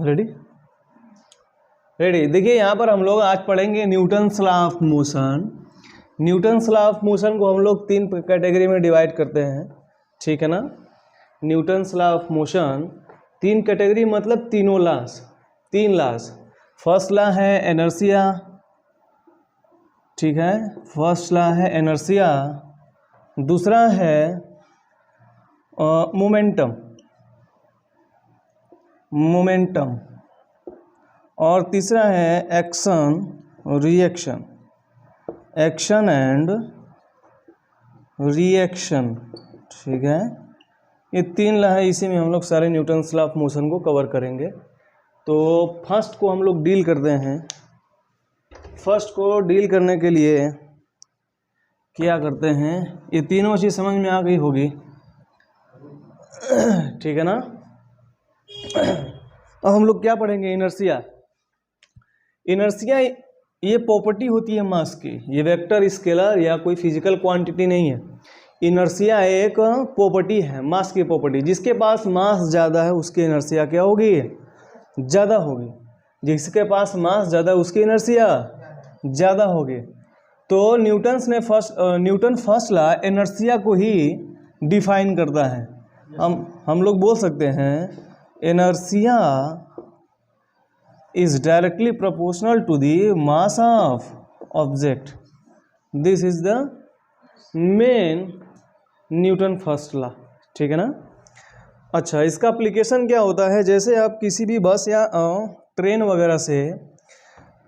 Ready ready. देखिए यहाँ पर हम लोग आज पढ़ेंगे Newton's law of motion. Newton's law of motion को हम लोग 3 कैटेगरी में डिवाइड करते हैं, ठीक है ना। Newton's law of motion 3 category मतलब तीनों लॉस, 3 लॉस। फर्स्ट लॉ है इनर्शिया, ठीक है, फर्स्ट लॉ है इनर्शिया। दूसरा है मोमेंटम, मोमेंटम। और तीसरा है action reaction, action and reaction, ठीक है। ये 3 लॉ है, इसी में हम लोग सारे न्यूटन्स लॉ ऑफ मोशन को कवर करेंगे। तो फर्स्ट को हम लोग डील करते हैं। फर्स्ट को डील करने के लिए क्या करते हैं, ये तीनों चीज़ समझ में आ गई होगी, ठीक है ना। अब हम लोग क्या पढ़ेंगे, इनर्शिया। इनर्शिया ये प्रॉपर्टी होती है मास की, ये वेक्टर स्केलर या कोई फिजिकल क्वांटिटी नहीं है। इनर्शिया एक प्रॉपर्टी है, मास की प्रॉपर्टी। जिसके पास मास ज़्यादा है उसकी इनर्शिया क्या होगी, ज़्यादा होगी। जिसके पास मास ज़्यादा है उसकी इनर्शिया ज़्यादा होगी। तो न्यूटन फर्स्ट लॉ इनर्शिया को ही डिफाइन करता है। हम लोग बोल सकते हैं inertia is directly proportional to the mass of object. This is the main Newton first law, ठीक है ना। अच्छा, इसका एप्लीकेशन क्या होता है, जैसे आप किसी भी बस या ट्रेन वगैरह से,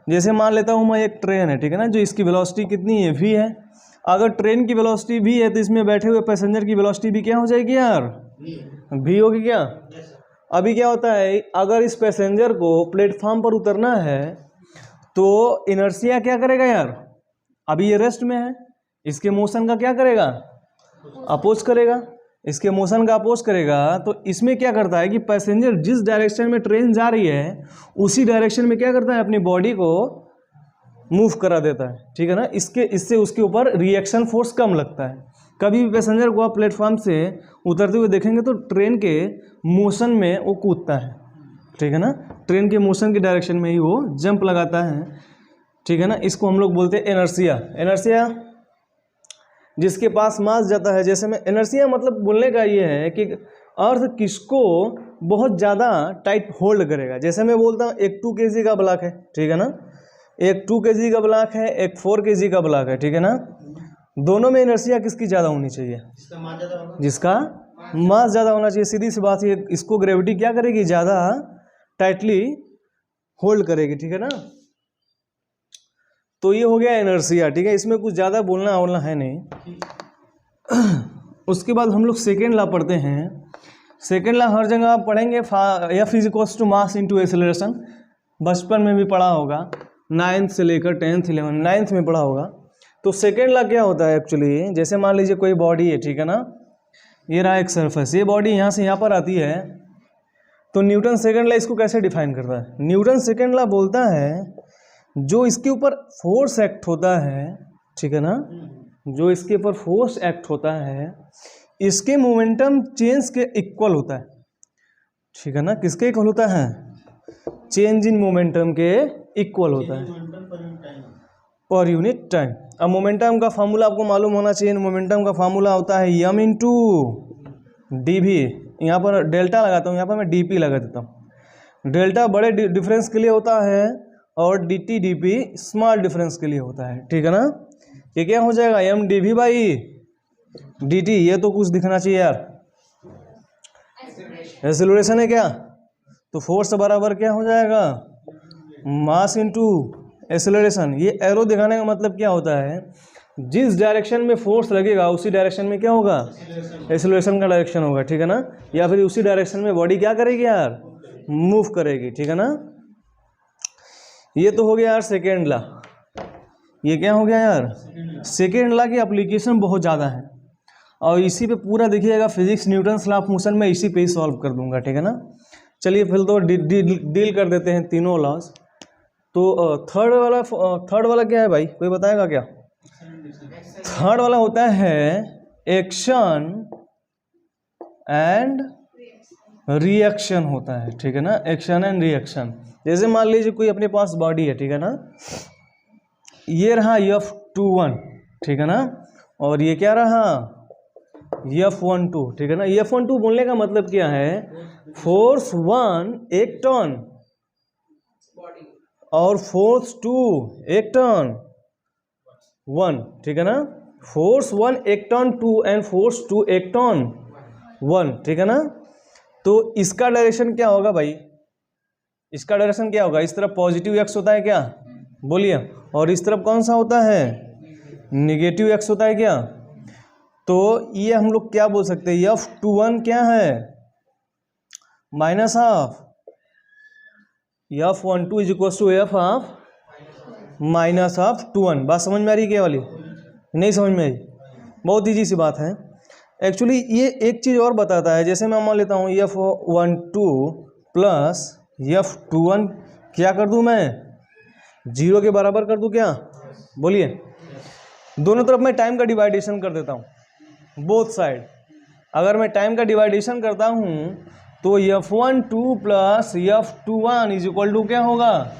जैसे मान लेता हूँ मैं एक ट्रेन है, ठीक है ना, जो इसकी वेलोसिटी कितनी है, v है। अगर ट्रेन की वेलोसिटी v है तो इसमें बैठे हुए पैसेंजर की वेलोसिटी भी क्या हो जाएगी यार, v होगी क्या। अभी क्या होता है, अगर इस पैसेंजर को प्लेटफॉर्म पर उतरना है तो इनर्शिया क्या करेगा यार, अभी ये रेस्ट में है, इसके मोशन का क्या करेगा, अपोज करेगा। इसके मोशन का अपोज करेगा तो इसमें क्या करता है कि पैसेंजर जिस डायरेक्शन में ट्रेन जा रही है उसी डायरेक्शन में क्या करता है, अपनी बॉडी को मूव करा देता है, ठीक है ना। इससे उसके ऊपर रिएक्शन फोर्स कम लगता है। कभी भी पैसेंजर को आप प्लेटफॉर्म से उतरते हुए देखेंगे तो ट्रेन के मोशन में वो कूदता है, ठीक है ना, ट्रेन के मोशन की डायरेक्शन में ही वो जंप लगाता है, ठीक है ना। इसको हम लोग बोलते हैं इनर्शिया। इनर्शिया जिसके पास मास ज़्यादा है, जैसे में इनर्शिया मतलब बोलने का ये है कि अर्थ किसको बहुत ज़्यादा टाइट होल्ड करेगा। जैसे मैं बोलता हूँ एक 2 kg का ब्लॉक है, ठीक है ना, एक 2 kg का ब्लॉक है, एक 4 kg का ब्लॉक है, ठीक है ना। दोनों में इनर्शिया किसकी ज़्यादा होनी चाहिए, जिसका मास ज़्यादा होना चाहिए। सीधी सी बात है, इसको ग्रेविटी क्या करेगी, ज़्यादा टाइटली होल्ड करेगी, ठीक है ना। तो ये हो गया इनर्शिया, ठीक है। इसमें कुछ ज़्यादा बोलना है नहीं। उसके बाद हम लोग सेकेंड लॉ पढ़ते हैं। सेकेंड लॉ हर जगह आप पढ़ेंगे, F equals to mass into acceleration. बचपन में भी पढ़ा होगा, 9th से लेकर 10th 11th 9th में पढ़ा होगा। तो सेकेंड लॉ क्या होता है एक्चुअली, जैसे मान लीजिए कोई बॉडी है, ठीक है ना, ये रहा एक सरफेस, ये बॉडी यहाँ से यहाँ पर आती है। तो न्यूटन सेकेंड लॉ इसको कैसे डिफाइन करता है, न्यूटन सेकेंड लॉ बोलता है जो इसके ऊपर फोर्स एक्ट होता है, ठीक है ना, जो इसके ऊपर फोर्स एक्ट होता है इसके मोमेंटम चेंज के इक्वल होता है, ठीक है ना। किसके इक्वल होता है, चेंज इन मोमेंटम के इक्वल होता है पर यूनिट टाइम। अब मोमेंटम का फार्मूला आपको मालूम होना चाहिए। मोमेंटम का फार्मूला होता है m इंटू डी वी। यहाँ पर डेल्टा लगाता हूँ, यहाँ पर मैं डी लगा देता हूँ। डेल्टा बड़े डिफरेंस के लिए होता है और D T D P small difference के लिए होता है, ठीक है ना। ये क्या हो जाएगा, m D V by D T. ये तो कुछ दिखना चाहिए यार, एक्सेलरेशन है क्या, तो फोर्स बराबर क्या हो जाएगा, मास इंटू एक्सेलरेशन। ये एरो दिखाने का मतलब क्या होता है, जिस डायरेक्शन में फोर्स लगेगा उसी डायरेक्शन में क्या होगा, एक्सेलरेशन का डायरेक्शन होगा, ठीक है ना। या फिर उसी डायरेक्शन में बॉडी क्या करेगी यार, मूव करेगी, ठीक है ना। ये तो हो गया यार सेकेंड लॉ। ये क्या हो गया यार, सेकेंड लॉ की एप्लीकेशन बहुत ज़्यादा है और इसी पे पूरा देखिएगा physics Newton's law of motion में इसी पे ही सॉल्व कर दूंगा, ठीक है ना। चलिए फिर तो डील कर देते हैं तीनों लॉज। तो थर्ड वाला क्या है भाई, कोई बताएगा क्या। थर्ड वाला होता है एक्शन एंड रिएक्शन होता है, ठीक है ना, एक्शन एंड रिएक्शन। जैसे मान लीजिए कोई अपने पास बॉडी है, ठीक है ना, ये रहा F21, ठीक है ना, और ये क्या रहा F12, ठीक है ना। F12 बोलने का मतलब क्या है, फोर्स 1 1 टन और फोर्स 2 1 टन 1, ठीक है ना। Force 1 1 ton 2 and force 2 1 ton 1, ठीक है ना। तो इसका डायरेक्शन क्या होगा भाई, इसका डायरेक्शन क्या होगा, इस तरफ पॉजिटिव एक्स होता है क्या, बोलिए, और इस तरफ कौन सा होता है, निगेटिव एक्स होता है क्या। तो ये हम लोग क्या बोल सकते हैं, F21 क्या है, minus half F12 is equal to F half minus half 21। बात समझ में आ रही क्या वाली, नहीं समझ में आई, बहुत ईजी सी बात है। एक्चुअली ये एक चीज़ और बताता है, जैसे मैं मान लेता हूँ F12 प्लस F21, क्या कर दूँ मैं, 0 के बराबर कर दूँ क्या, बोलिए। दोनों तरफ मैं टाइम का डिवाइडेशन कर देता हूँ, बोथ साइड। अगर मैं टाइम का डिवाइडेशन करता हूँ तो F12 plus F21 is equal to क्या होगा,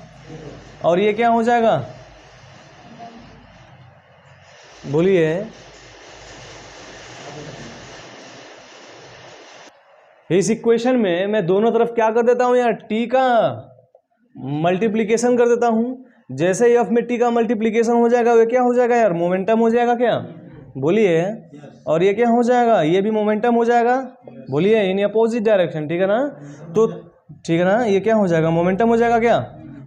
और ये क्या हो जाएगा, बोलिए। इस इक्वेशन में मैं दोनों तरफ क्या कर देता हूं यार, t का मल्टीप्लीकेशन कर देता हूं। जैसे ही F में t का मल्टीप्लीकेशन हो जाएगा, वो क्या हो जाएगा यार, मोमेंटम हो जाएगा क्या, बोलिए। और ये क्या हो जाएगा, ये भी मोमेंटम हो जाएगा, बोलिए, इन अपोजिट डायरेक्शन, ठीक है ना। तो ठीक है ना, ये क्या हो जाएगा, मोमेंटम हो जाएगा क्या,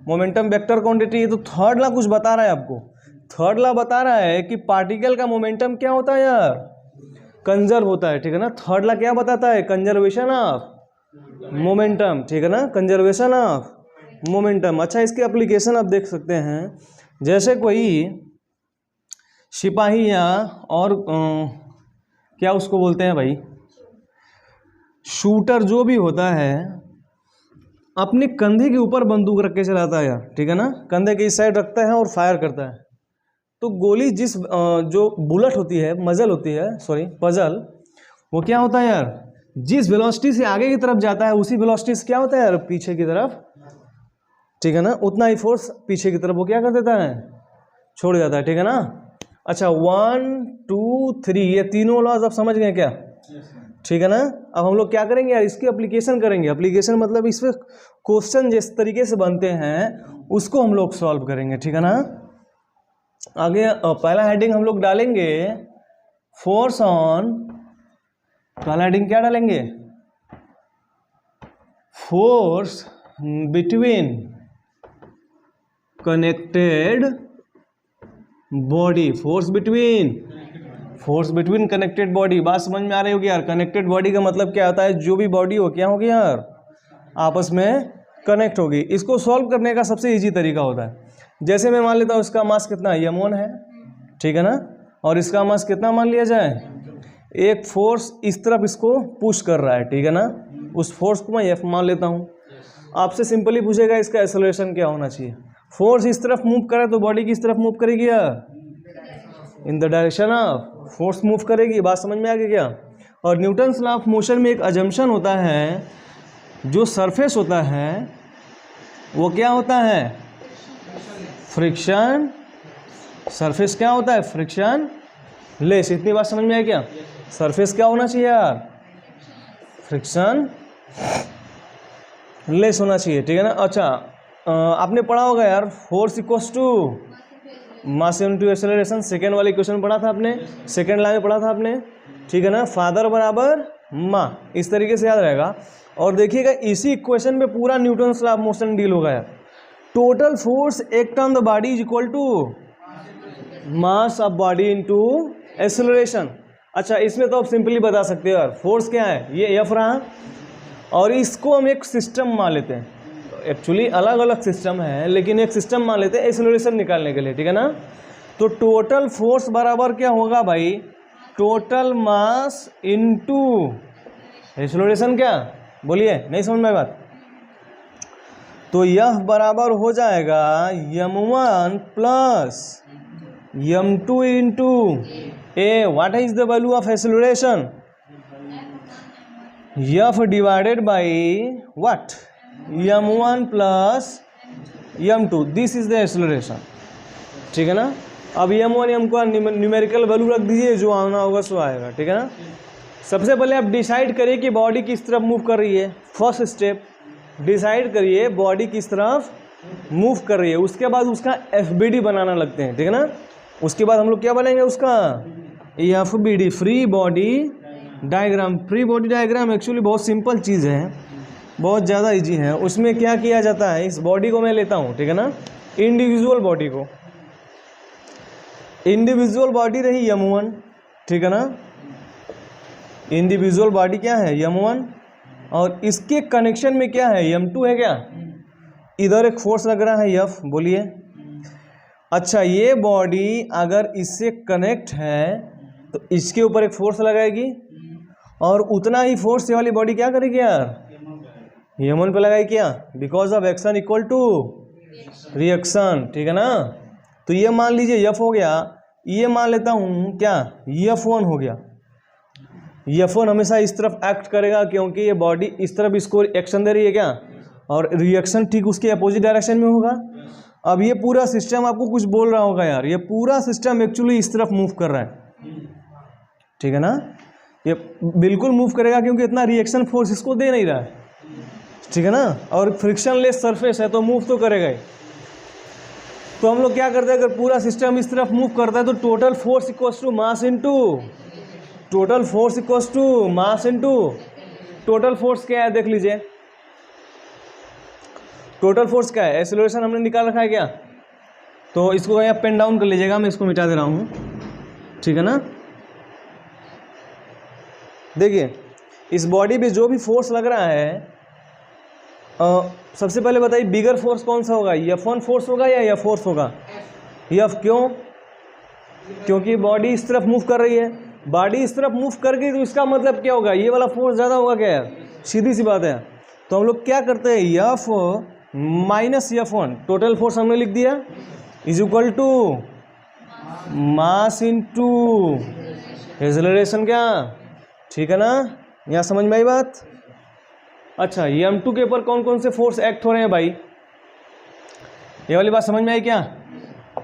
मोमेंटम वेक्टर क्वांटिटी। तो थर्ड लॉ कुछ बता रहा है आपको, थर्ड लॉ बता रहा है कि पार्टिकल का मोमेंटम क्या होता है यार, कंजर्व होता है, ठीक है ना। थर्ड लॉ क्या बताता है, कंजर्वेशन ऑफ मोमेंटम, ठीक है ना, कंजर्वेशन ऑफ मोमेंटम। अच्छा, इसके एप्लीकेशन आप देख सकते हैं, जैसे कोई सिपाही या और क्या उसको बोलते हैं भाई, शूटर जो भी होता है, अपने कंधे के ऊपर बंदूक रख के चलाता है यार, ठीक है ना, कंधे के इस साइड रखता है और फायर करता है। तो गोली जिस जो बुलेट होती है, मजल होती है, सॉरी पजल, वो क्या होता है यार, जिस वेलोसिटी से आगे की तरफ जाता है उसी वेलोसिटी से क्या होता है यार, पीछे की तरफ, ठीक है ना, उतना ही फोर्स पीछे की तरफ वो क्या कर देता है, छोड़ जाता है, ठीक है ना। अच्छा, 1 2 3 ये तीनों लॉज आप समझ गए क्या, ठीक है ना। अब हम लोग क्या करेंगे यार, इसकी एप्लीकेशन करेंगे। एप्लीकेशन मतलब इस पर क्वेश्चन जिस तरीके से बनते हैं उसको हम लोग सॉल्व करेंगे, ठीक है ना। आगे पहला हेडिंग हम लोग डालेंगे फोर्स ऑन, पहला हेडिंग क्या डालेंगे, force between connected body, force between connected body. बात समझ में आ रही होगी यार, कनेक्टेड बॉडी का मतलब क्या होता है, जो भी बॉडी हो क्या होगी यार, आपस में कनेक्ट होगी। इसको सॉल्व करने का सबसे इजी तरीका होता है, जैसे मैं मान लेता हूँ इसका मास कितना m1 है, ठीक है ना, और इसका मास कितना मान लिया जाए, एक फोर्स इस तरफ इसको पुश कर रहा है, ठीक है ना, उस फोर्स को मैं F मान लेता हूँ। आपसे सिंपली पूछेगा इसका एक्सेलरेशन क्या होना चाहिए। फोर्स इस तरफ मूव करे तो बॉडी किस तरफ मूव करेगी यार, in the direction of force move करेगी। बात समझ में आ गई क्या। और न्यूटन्स लॉ ऑफ मोशन में एक अजम्पशन होता है, जो सरफेस होता है वो क्या होता है, फ्रिक्शन, सरफेस क्या होता है, फ्रिक्शन लेस। इतनी बात समझ में आई क्या, सरफेस क्या होना चाहिए यार, फ्रिक्शन लेस होना चाहिए, ठीक है ना। अच्छा, आपने पढ़ा होगा यार, force equals to mass into acceleration, second वाले क्वेश्चन पढ़ा था आपने, सेकेंड लाइन में पढ़ा था आपने, ठीक है ना, फादर बराबर माँ, इस तरीके से याद रहेगा। और देखिएगा इसी इक्वेशन में पूरा Newton's law of motion deal होगा यार। Total force act on the body is equal to mass of body into acceleration. अच्छा, इसमें तो आप सिंपली बता सकते हो यार, फोर्स क्या है, ये F रहा, और इसको हम एक सिस्टम मान लेते हैं। एक्चुअली अलग अलग सिस्टम है, लेकिन एक सिस्टम मान लेते हैं एक्सेलरेशन निकालने के लिए, ठीक है ना। तो टोटल फोर्स बराबर क्या होगा भाई, टोटल मास इनटू एक्सेलरेशन, क्या बोलिए, नहीं समझ में बात। तो यह बराबर हो जाएगा m1 plus m2 into A. What is the value of acceleration, F divided by what, m1 plus m2, this is the acceleration, ठीक है ना। अब m1 m का न्यूमेरिकल वैल्यू रख दीजिए, जो आना होगा सो आएगा, ठीक है ना। सबसे पहले आप डिसाइड करिए कि बॉडी किस तरफ मूव कर रही है। फर्स्ट स्टेप डिसाइड करिए बॉडी किस तरफ मूव कर रही है, उसके बाद उसका FBD बनाना लगते हैं, ठीक है ना। उसके बाद हम लोग क्या बनाएंगे, उसका FBD, free body diagram. Free body diagram actually बहुत सिंपल चीज़ है, बहुत ज़्यादा इजी है। उसमें क्या किया जाता है, इस बॉडी को मैं लेता हूँ, ठीक है ना, इंडिविजुअल बॉडी को। इंडिविजुअल बॉडी रही m1, ठीक है ना। इंडिविजुअल बॉडी क्या है m1, और इसके कनेक्शन में क्या है m2 है क्या। इधर एक फोर्स लग रहा है F, बोलिए। अच्छा, ये बॉडी अगर इससे कनेक्ट है तो इसके ऊपर एक फोर्स लगाएगी, और उतना ही फोर्स ये वाली बॉडी क्या करेगी यार, m1 पे लगाएगी क्या, because of action equal to reaction, ठीक है ना। तो ये मान लीजिए F हो गया, ये मान लेता हूँ क्या F1 हो गया। F1 हमेशा इस तरफ एक्ट करेगा क्योंकि ये बॉडी इस तरफ इसको एक्शन दे रही है क्या, और रिएक्शन ठीक उसके अपोजिट डायरेक्शन में होगा। अब ये पूरा सिस्टम आपको कुछ बोल रहा होगा यार, ये पूरा सिस्टम एक्चुअली इस तरफ मूव कर रहा है, ठीक है ना। ये बिल्कुल मूव करेगा क्योंकि इतना रिएक्शन फोर्स इसको दे नहीं रहा है, ठीक है ना, और फ्रिक्शन लेस सरफेस है तो मूव तो करेगा ही। तो हम लोग क्या करते हैं, अगर पूरा सिस्टम इस तरफ मूव करता है तो total force equals to mass into, total force equals to mass into total force क्या है देख लीजिए। टोटल फोर्स क्या है, एक्सेलरेशन हमने निकाल रखा है क्या, तो इसको यहाँ पेन डाउन कर लीजिएगा, मैं इसको मिटा दे रहा हूँ, ठीक है ना। देखिए इस बॉडी पे जो भी फोर्स लग रहा है, सबसे पहले बताइए बिगर फोर्स कौन सा होगा, F1 फोर्स होगा या F फोर्स होगा। F क्यों, क्योंकि बॉडी इस तरफ मूव कर रही है। बॉडी इस तरफ मूव कर गई तो इसका मतलब क्या होगा, ये वाला फोर्स ज़्यादा होगा क्या यार, सीधी सी बात है। तो हम लोग क्या करते हैं, F minus F1, total force हमने लिख दिया, is equal to mass into acceleration, क्या, ठीक है ना। यहाँ समझ में आई बात। अच्छा, m2 के ऊपर कौन कौन से फोर्स एक्ट हो रहे हैं भाई, ये वाली बात समझ में आई क्या।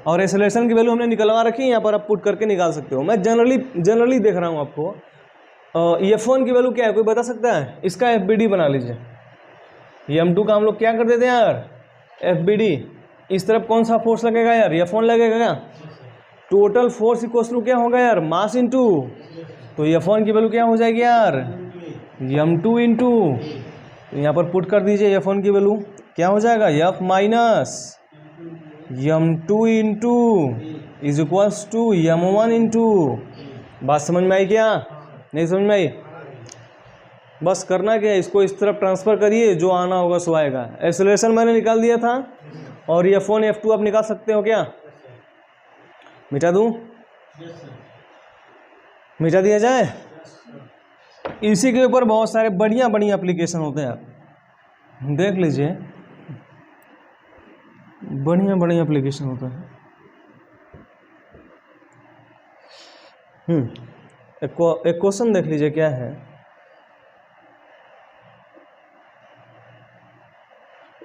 और एक्सेलरेशन की वैल्यू हमने निकलवा रखी है, यहाँ पर आप पुट करके निकाल सकते हो। मैं जनरली देख रहा हूँ आपको। F1 की वैल्यू क्या है, कोई बता सकता है, इसका FBD बना लीजिए। m2 का हम लोग क्या कर देते हैं यार, FBD। इस तरफ कौन सा फोर्स लगेगा यार, F1 लगेगा क्या। टोटल फोर्स इक्वल्स टू क्या होगा यार, मास इनटू, तो F1 की वैल्यू क्या हो जाएगी यार, m2 इंटू, यहाँ पर पुट कर दीजिए F1 की वैल्यू क्या हो जाएगा, F minus m2 into is equals to m1 into. बात समझ में आई क्या, नहीं समझ में आई। बस करना क्या है, इसको इस तरफ ट्रांसफ़र करिए, जो आना होगा सो आएगा। एक्सेलरेशन मैंने निकाल दिया था, और F1 F2 आप निकाल सकते हो क्या, मिटा दूँ, मिटा दिया जाए। इसी के ऊपर बहुत सारे बढ़िया एप्लीकेशन होते हैं, आप देख लीजिए, बढ़िया एप्लीकेशन होता है। एक क्वेश्चन देख लीजिए क्या है,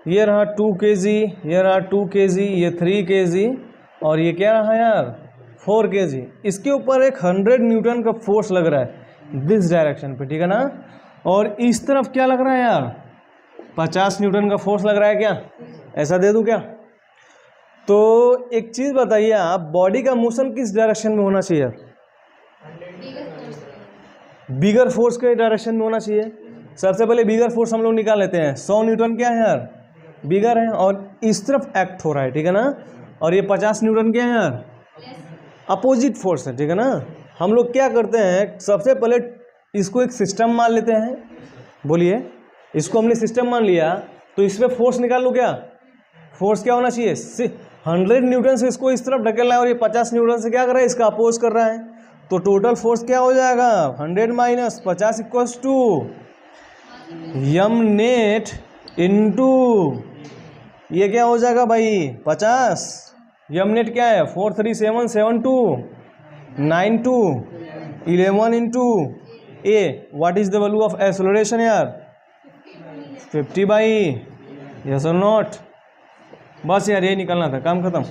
ये रहा 2 kg, ये रहा 2 kg, ये 3 kg, और ये क्या रहा यार 4 kg। इसके ऊपर एक 100 न्यूटन का फोर्स लग रहा है दिस डायरेक्शन पे, ठीक है ना। और इस तरफ क्या लग रहा है यार, 50 न्यूटन का फोर्स लग रहा है क्या, ऐसा दे दूं क्या। तो एक चीज़ बताइए आप, बॉडी का मोशन किस डायरेक्शन में होना चाहिए, बिगर फोर्स के डायरेक्शन में होना चाहिए। सबसे पहले बिगर फोर्स हम लोग निकाल लेते हैं। 100 न्यूटन क्या है यार, बिगर है, और इस तरफ एक्ट हो रहा है, ठीक है ना। और ये 50 न्यूटन क्या है यार, अपोजिट फोर्स है, ठीक है ना। हम लोग क्या करते हैं, सबसे पहले इसको एक सिस्टम मान लेते हैं। बोलिए, इसको हमने सिस्टम मान लिया, तो इसमें फोर्स निकाल लो क्या, फोर्स क्या होना चाहिए, 100 न्यूटन से इसको इस तरफ ढकेल रहा है, और ये 50 न्यूटन से क्या कर रहा है, इसका अपोज कर रहा है। तो टोटल फोर्स क्या हो जाएगा, 100 minus 50 equals to m net into, ये क्या हो जाएगा भाई 50, यम नेट क्या है 43772 92 11 into A what is the value of acceleration यार 50/E, यस और नॉट। बस यार ये निकलना था, काम खत्म।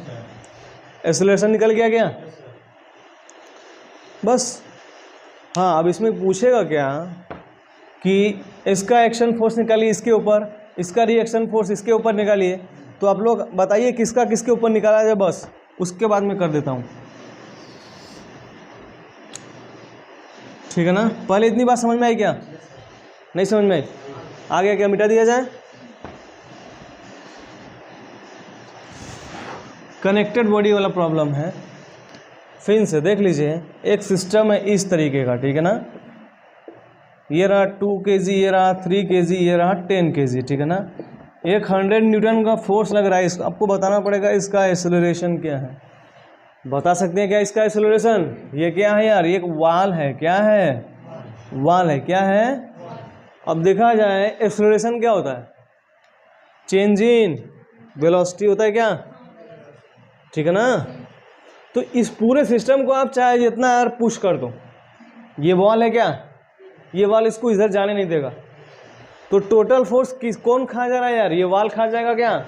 एक्सेलरेशन निकल गया क्या? बस। हाँ, अब इसमें पूछेगा क्या कि इसका एक्शन फोर्स निकालिए इसके ऊपर, इसका रिएक्शन फोर्स इसके ऊपर निकालिए। तो आप लोग बताइए किसका किसके ऊपर निकाला जाए, बस उसके बाद मैं कर देता हूँ, ठीक है ना। पहले इतनी बात समझ में आई क्या? नहीं समझ में आई? आ गया क्या? मिटा दिया जाए। कनेक्टेड बॉडी वाला प्रॉब्लम है। फिर से देख लीजिए, एक सिस्टम है इस तरीके का, ठीक है ना। ये रहा 2 kg, ये रहा 3 kg, ये रहा 10 kg, ठीक है ना। 100 न्यूटन का फोर्स लग रहा है। इसको आपको बताना पड़ेगा इसका एक्सेलरेशन क्या है। बता सकते हैं क्या इसका एक्सेलरेशन? ये क्या है यार? ये एक वाल है। क्या है? वाल है। क्या है? अब देखा जाए एक्सेलरेशन क्या होता है? चेंज इन वेलोसिटी होता है क्या, ठीक है ना। तो इस पूरे सिस्टम को आप चाहे जितना यार पुश कर दो, ये वॉल है क्या, ये वॉल इसको इधर जाने नहीं देगा। तो टोटल फोर्स कौन खा जा रहा है यार? ये वॉल खा जाएगा क्या,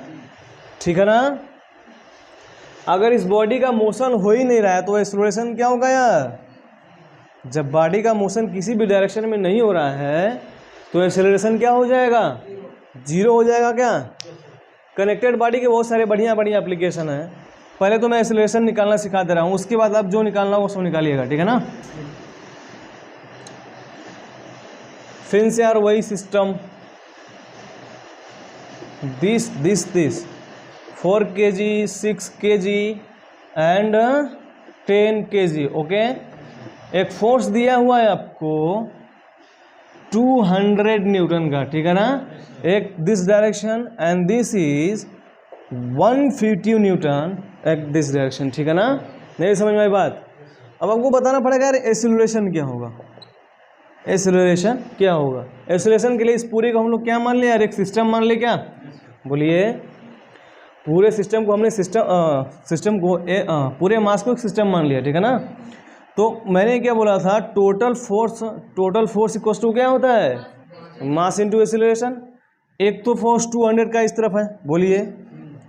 ठीक है ना। अगर इस बॉडी का मोशन हो ही नहीं रहा है तो एक्सेलरेशन क्या होगा यार? जब बॉडी का मोशन किसी भी डायरेक्शन में नहीं हो रहा है तो एक्सेलरेशन क्या हो जाएगा? जीरो हो जाएगा क्या। कनेक्टेड बॉडी के बहुत सारे बढ़िया बढ़िया एप्लीकेशन है। पहले तो मैं एक्सेलरेशन निकालना सिखा दे रहा हूँ, उसके बाद आप जो निकालना हो वो सब निकालिएगा, ठीक है ना। फिर से यार वही system, this 4 kg, 6 kg and 10 kg, okay. एक फोर्स दिया हुआ है आपको 200 न्यूटन का, ठीक है ना। एक this direction and this is 150 Newton एक दिस डायरेक्शन, ठीक है ना। नहीं समझ में आई बात? अब आपको बताना पड़ेगा यार एक्सेलरेशन क्या होगा। एक्सेलरेशन क्या होगा? एक्सेलरेशन के लिए इस पूरे को हम लोग क्या मान लिया यार? एक सिस्टम मान ले क्या? बोलिए। पूरे सिस्टम को हमने पूरे मास को एक सिस्टम मान लिया, ठीक है ना। तो मैंने क्या बोला था? टोटल फोर्स इक्वल्स टू क्या होता है? मास इंटू एक्सेलरेशन। एक तो फोर्स 200 का इस तरफ है, बोलिए,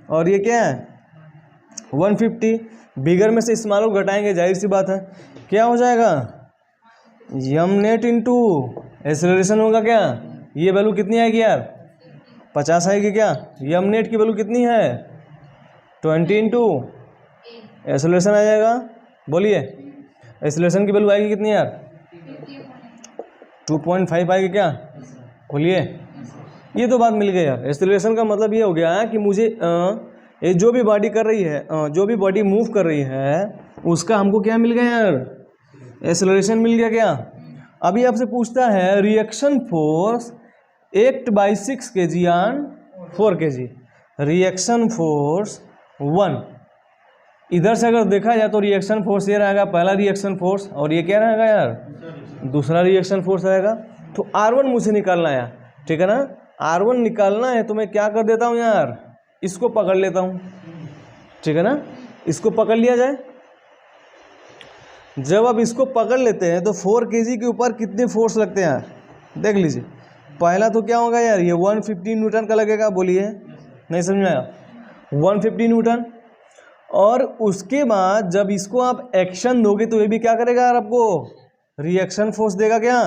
और ये क्या है 150। बिगर में से स्मॉल को घटाएंगे, जाहिर सी बात है क्या हो जाएगा? यम नेट इंटू एक्सेलरेशन होगा क्या। ये वैल्यू कितनी आएगी यार? 50 आएगी क्या। यम नेट की वैल्यू कितनी है? 20 इंटू एक्सेलरेशन आ जाएगा। बोलिए एक्सेलरेशन की वैल्यू आएगी कितनी यार? 2.5 आएगी क्या? बोलिए। ये तो बात मिल गई यार। एक्सेलरेशन का मतलब ये हो गया कि मुझे ये जो भी बॉडी कर रही है, जो भी बॉडी मूव कर रही है उसका हमको क्या मिल गया यार? एक्सेलरेशन मिल गया क्या। अभी आपसे पूछता है reaction force act by 6 kg on 4 kg, reaction force 1। इधर से अगर देखा जाए तो रिएक्शन फोर्स ये रहेगा पहला रिएक्शन फोर्स, और ये क्या रहेगा यार? दूसरा रिएक्शन फोर्स रहेगा। तो R1 मुझे निकालना है यार, ठीक है ना। R1 निकालना है तो मैं क्या कर देता हूँ यार? इसको पकड़ लेता हूँ, ठीक है ना। इसको पकड़ लिया जाए। जब आप इसको पकड़ लेते हैं तो 4 kg के ऊपर कितने फोर्स लगते हैं यार? देख लीजिए। पहला तो क्या होगा यार? ये 150 न्यूटन का लगेगा। बोलिए, नहीं समझ में आया? 150 न्यूटन। और उसके बाद जब इसको आप एक्शन दोगे तो ये भी क्या करेगा यार? आपको रिएक्शन फोर्स देगा क्या।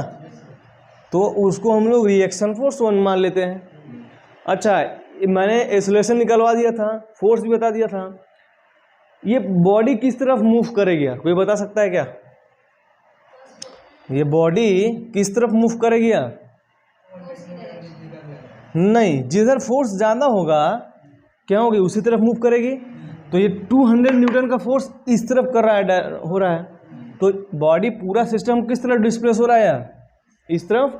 तो उसको हम लोग रिएक्शन फोर्स 1 मान लेते हैं। अच्छा, मैंने एक्सेलरेशन निकलवा दिया था, फोर्स भी बता दिया था। ये बॉडी किस तरफ मूव करेगी यार? कोई बता सकता है क्या? ये बॉडी किस तरफ मूव करेगी यार? नहीं, जिधर फोर्स ज़्यादा होगा क्या होगी? उसी तरफ मूव करेगी। तो ये 200 न्यूटन का फोर्स इस तरफ कर रहा है, हो रहा है। तो बॉडी पूरा सिस्टम किस तरफ डिस्प्लेस हो रहा है यार? इस तरफ,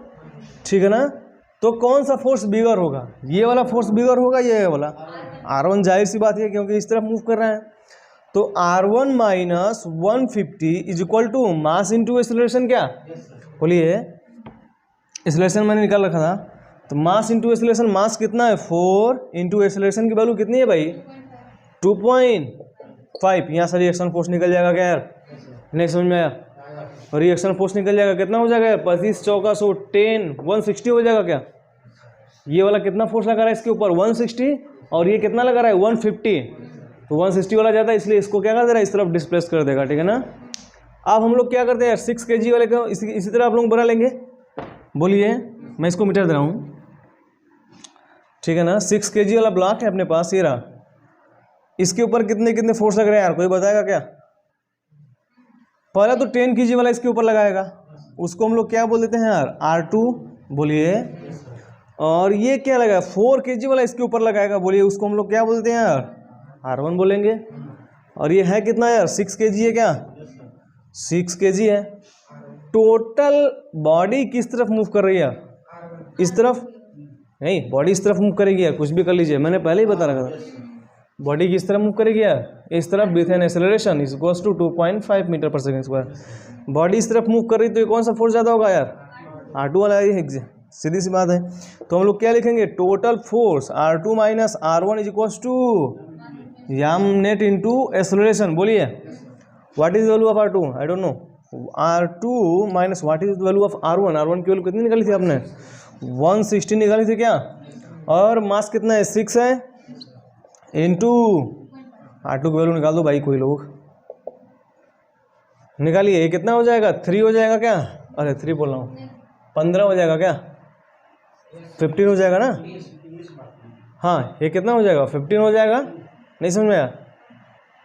ठीक है ना। तो कौन सा फोर्स बिगर होगा? ये वाला फोर्स बिगर होगा, ये वाला R1, जाहिर सी बात है क्योंकि इस तरफ मूव कर रहा है। तो R1 minus 150 is equal to mass into acceleration. क्या बोलिए? एक्सेलरेशन मैंने निकाल रखा था, तो मास इंटू एक्सेलरेशन। मास कितना है? 4 इंटू एक्सेलरेशन की वैल्यू कितनी है भाई? 2.5। यहाँ से रिएक्शन फोर्स निकल जाएगा क्या यार? नहीं समझ में आया? रिएक्शन फोर्स निकल जाएगा, कितना हो जाएगा 25 चौका 100 10 160 हो जाएगा क्या। ये वाला कितना फोर्स लगा रहा है इसके ऊपर 160, और ये कितना लगा रहा है 150, तो 160 वाला जाता है, इसलिए इसको क्या कर दे रहा है, इस तरफ डिस्प्लेस कर देगा, ठीक है ना। अब हम लोग क्या करते हैं 6 kg वाले को इसी तरह आप लोग बना लेंगे। बोलिए, मैं इसको मिटा दे रहा हूँ, ठीक है ना। 6 kg वाला ब्लॉक है अपने पास, ये रहा, इसके ऊपर कितने कितने फोर्स लग रहे हैं यार, कोई बताएगा क्या। पहला तो 10 kg वाला इसके ऊपर लगाएगा, उसको हम लोग क्या बोल देते हैं यार R2, बोलिए। और ये क्या लगा 4 kg वाला इसके ऊपर लगाएगा, बोलिए, उसको हम लोग क्या बोलते हैं यार R1 बोलेंगे। और ये है कितना यार 6 kg है क्या, 6 kg है। टोटल बॉडी किस तरफ मूव कर रही है यार, इस तरफ नहीं, बॉडी इस तरफ मूव करेगी यार, कुछ भी कर लीजिए, मैंने पहले ही बता रखा था। बॉडी किस तरफ मूव करेगी यार, इस तरफ, with an acceleration is equals to 2.5 meter पर सेकंड स्क्वायर। बॉडी इस तरफ मूव कर रही तो ये कौन सा फोर्स ज़्यादा होगा यार, R2 वाला है, सीधी सी बात है। तो हम लोग क्या लिखेंगे, total force R2 minus R1 is equals to याम नेट इंटू एक्सेलरेशन। बोलिए, what is the value of R2, I don't know. R2 minus what is the value of R1, R1 की वैल्यू कितनी निकाली थी आपने 160 निकाली थी क्या, और मास कितना है 6 है, इंटू R2 की वैल्यू निकाल दो भाई, कोई लोग निकालिए, ये कितना हो जाएगा 3 हो जाएगा क्या, अरे 3 बोल रहा हूँ 15 हो जाएगा क्या, 15 हो जाएगा ना। हाँ, ये कितना हो जाएगा 15 हो जाएगा, नहीं समझ में आया,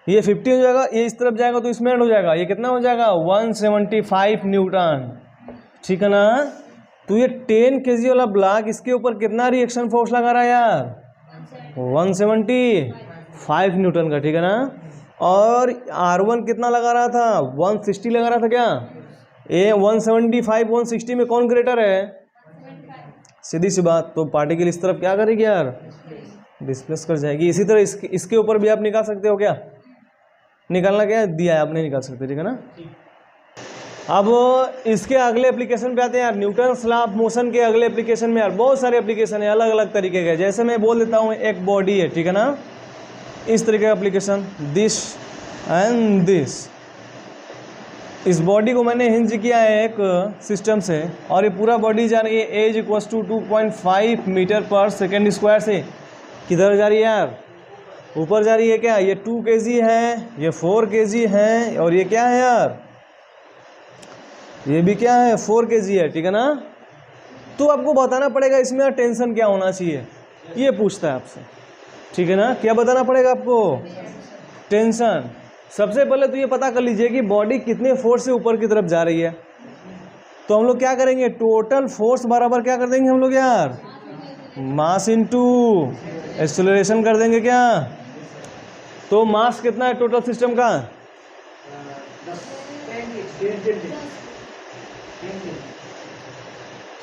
ये 50 हो जाएगा, ये इस तरफ जाएगा तो इसमें ऐड हो जाएगा, ये कितना हो जाएगा 175 न्यूटन, ठीक है ना। तो ये 10 kg वाला ब्लॉक, इसके ऊपर कितना रिएक्शन फोर्स लगा रहा है यार 175 न्यूटन का, ठीक है ना। और R1 कितना लगा रहा था 160 लगा रहा था क्या, ये 175 160 में कौन ग्रेटर है, सीधी सी बात। तो पार्टिकल इस तरफ क्या करेगी यार, डिस्प्लेस कर जाएगी। इसी तरह इसके ऊपर भी आप निकाल सकते हो क्या, निकालना क्या दिया है आप नहीं निकाल सकते, ठीक है ना। अब इसके अगले एप्लीकेशन पे आते हैं यार, न्यूटन्स लॉ ऑफ मोशन के अगले एप्लीकेशन में यार बहुत सारे एप्लीकेशन है अलग अलग तरीके के। जैसे मैं बोल देता हूँ एक बॉडी है, ठीक है ना, इस तरीके का एप्लीकेशन, दिस एंड दिस। इस बॉडी को मैंने हिंज किया है एक सिस्टम से, और ये पूरा बॉडी जा रही है एज इक्वल्स टू 2.5 मीटर पर सेकेंड स्क्वायर से। किधर जा रही है यार, ऊपर जा रही है क्या। ये 2 kg है, ये 4 kg है, और ये क्या है यार, ये भी क्या है 4 kg है, ठीक है ना। तो आपको बताना पड़ेगा इसमें टेंशन क्या होना चाहिए, ये पूछता है आपसे, ठीक है ना। क्या बताना पड़ेगा आपको, टेंशन। सबसे पहले तो ये पता कर लीजिए कि बॉडी कितने फोर्स से ऊपर की तरफ जा रही है। तो हम लोग क्या करेंगे, टोटल फोर्स बराबर क्या कर देंगे हम लोग यार, मास इनटू एक्सेलरेशन कर देंगे क्या। तो मास कितना है टोटल सिस्टम का,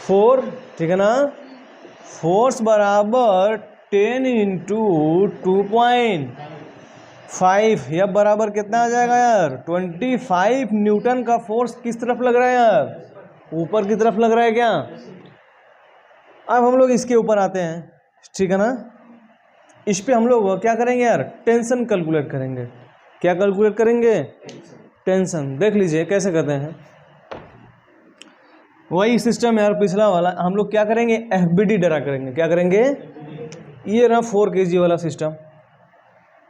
4, ठीक है ना। फोर्स बराबर 10 इंटू 2.5, यह बराबर कितना आ जाएगा यार 25 न्यूटन का फोर्स किस तरफ लग रहा है यार, ऊपर की तरफ लग रहा है क्या। अब हम लोग इसके ऊपर आते हैं, ठीक है ना। इस पे हम लोग क्या करेंगे यार, टेंशन कैलकुलेट करेंगे। क्या कैलकुलेट करेंगे, टेंशन। देख लीजिए कैसे करते हैं, वही सिस्टम यार पिछला वाला। हम लोग क्या करेंगे, FBD ड्रा करेंगे। क्या करेंगे, ये रहा 4 kg वाला सिस्टम,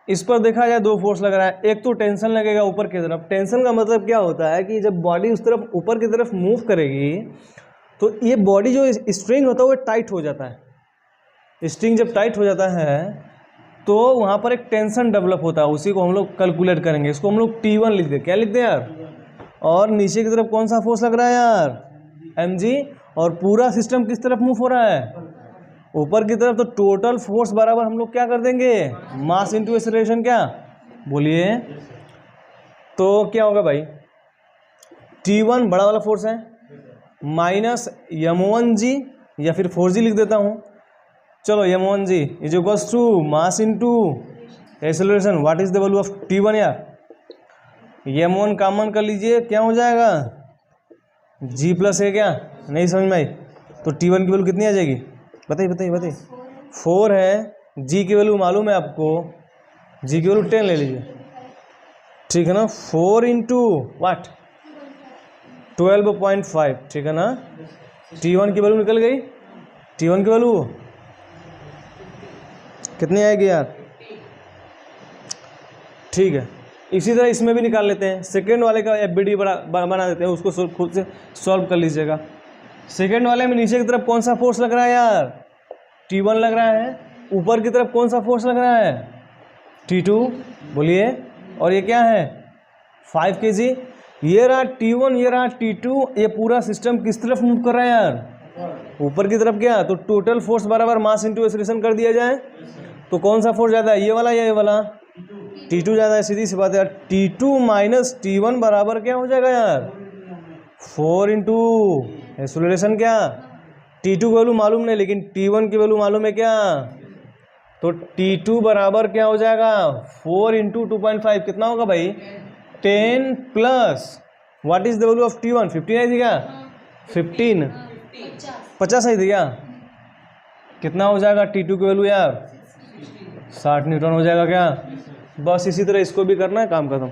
इस पर देखा जाए 2 फोर्स लग रहा है। एक तो टेंशन लगेगा ऊपर की तरफ। टेंशन का मतलब क्या होता है कि जब बॉडी उस तरफ ऊपर की तरफ मूव करेगी तो ये बॉडी जो स्ट्रिंग होता है वो टाइट हो जाता है। स्ट्रिंग जब टाइट हो जाता है तो वहाँ पर एक टेंशन डेवलप होता है, उसी को हम लोग कैलकुलेट करेंगे। इसको हम लोग T1 लिख दे। क्या लिख दे यार, और नीचे की तरफ कौन सा फोर्स लग रहा है यार, mg। और पूरा सिस्टम किस तरफ मूव हो रहा है, ऊपर की तरफ। तो टोटल फोर्स बराबर हम लोग क्या कर देंगे, मास इंटू एक्सेलरेशन। क्या बोलिए, तो क्या होगा भाई, T1 बड़ा वाला फोर्स है, माइनस m1g, या फिर 4g लिख देता हूँ। चलो m1g is equals to mass into acceleration. What is the value of T1 यार, m1 कॉमन कर लीजिए, क्या हो जाएगा g प्लस है। क्या नहीं समझ में आई, तो T1 की वैल्यू कितनी आ जाएगी, बताइए बताइए बताइए। 4 है, g की वैल्यू मालूम है आपको, g की वैल्यू 10 ले लीजिए, ठीक है ना। 4 इंटू वाट 12.5, ठीक है ना। T1 की वैल्यू निकल गई, T1 की वैल्यू कितनी आएगी यार, ठीक है। इसी तरह इसमें भी निकाल लेते हैं, सेकेंड वाले का FBD बना देते हैं, उसको खुद से सॉल्व कर लीजिएगा। सेकेंड वाले में नीचे की तरफ कौन सा फोर्स लग रहा है यार, T1 लग रहा है। ऊपर की तरफ कौन सा फोर्स लग रहा है, T2, बोलिए। और ये क्या है 5 kg। ये रहा T1, ये रहा T2, ये पूरा सिस्टम किस तरफ मूव कर रहा है यार, ऊपर की तरफ। क्या तो टोटल फोर्स बराबर मास इंटू एक्सेलरेशन कर दिया जाए तो कौन सा फोर्स ज़्यादा है, ये वाला या ये वाला, T2 ज़्यादा है। सीधी सी बात है यार, T2 माइनस T1 बराबर क्या हो जाएगा यार, 4 इंटू एक्सेलरेशन। क्या T2 की वैल्यू मालूम नहीं लेकिन T1 की वैल्यू मालूम है क्या, तो T2 बराबर क्या हो जाएगा 4 इंटू 2.5, कितना होगा भाई 10 plus what is the value of T1, 15 आई थी क्या, 15 50 आई थी क्या, कितना हो जाएगा T2 की वैल्यू यार 60 न्यूटन हो जाएगा क्या। बस इसी तरह इसको भी करना है, काम खत्म।